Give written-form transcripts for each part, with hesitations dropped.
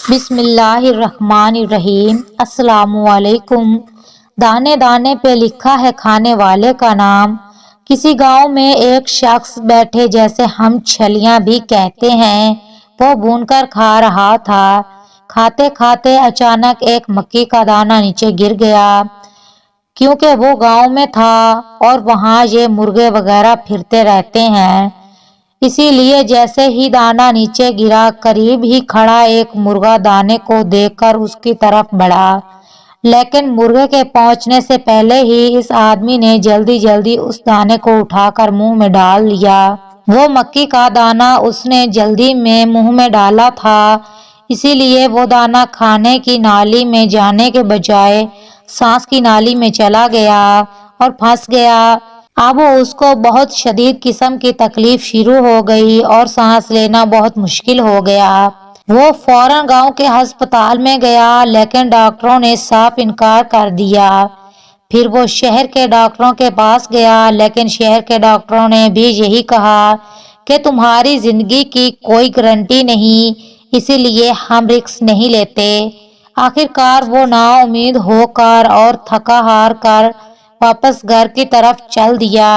بسم اللہ الرحمن الرحیم۔ السلام علیکم۔ دانے دانے پہ لکھا ہے کھانے والے کا نام۔ کسی گاؤں میں ایک شخص بیٹھے جیسے ہم چھلیاں بھی کہتے ہیں، وہ بون کر کھا رہا تھا۔ کھاتے کھاتے اچانک ایک مکئی کا دانہ نیچے گر گیا۔ کیونکہ وہ گاؤں میں تھا اور وہاں یہ مرغے وغیرہ پھرتے رہتے ہیں، اسی لیے جیسے ہی دانہ نیچے گرا، قریب ہی کھڑا ایک مرغا دانے کو دیکھ کر اس کی طرف بڑھا، لیکن مرغے کے پہنچنے سے پہلے ہی اس آدمی نے جلدی اس دانے کو اٹھا کر منہ میں ڈال لیا۔ وہ مکئی کا دانہ اس نے جلدی میں منہ میں ڈالا تھا، اسی لیے وہ دانہ کھانے کی نالی میں جانے کے بجائے سانس کی نالی میں چلا گیا اور پھنس گیا۔ اب اس کو بہت شدید قسم کی تکلیف شروع ہو گئی اور سانس لینا بہت مشکل ہو گیا۔ وہ فوراً گاؤں کے ہسپتال میں گیا، لیکن ڈاکٹروں نے صاف انکار کر دیا۔ پھر وہ شہر کے ڈاکٹروں کے پاس گیا، لیکن شہر کے ڈاکٹروں نے بھی یہی کہا کہ تمہاری زندگی کی کوئی گارنٹی نہیں، اسی لیے ہم رسک نہیں لیتے۔ آخرکار وہ نا امید ہو کر اور تھکا ہار کر واپس گھر کی طرف چل دیا۔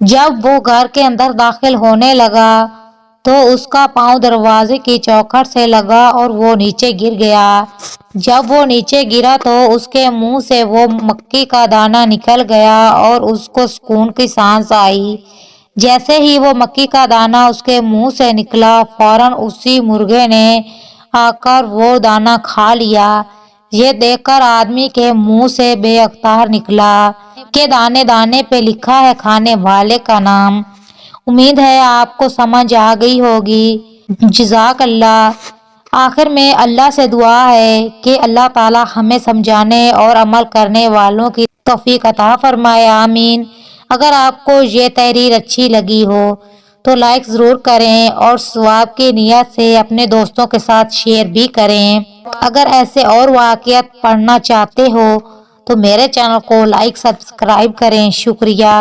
جب وہ گھر کے اندر داخل ہونے لگا تو اس کا پاؤں دروازے کی چوکھٹ سے لگا اور وہ نیچے گر گیا۔ جب وہ نیچے گرا تو اس کے منہ سے وہ مکئی کا دانہ نکل گیا اور اس کو سکون کی سانس آئی۔ جیسے ہی وہ مکئی کا دانہ اس کے منہ سے نکلا، فوراً اسی مرغے نے آ کر وہ دانہ کھا لیا۔ یہ دیکھ کر آدمی کے منہ سے بے اختار نکلا کہ دانے دانے پہ لکھا ہے کھانے والے کا نام۔ امید ہے آپ کو سمجھ آ گئی ہوگی۔ جزاک اللہ۔ آخر میں اللہ سے دعا ہے کہ اللہ تعالی ہمیں سمجھانے اور عمل کرنے والوں کی توفیق عطا فرمائے، آمین۔ اگر آپ کو یہ تحریر اچھی لگی ہو تو لائک ضرور کریں اور ثواب کی نیت سے اپنے دوستوں کے ساتھ شیئر بھی کریں۔ اگر ایسے اور واقعات پڑھنا چاہتے ہو تو میرے چینل کو لائک سبسکرائب کریں۔ شکریہ۔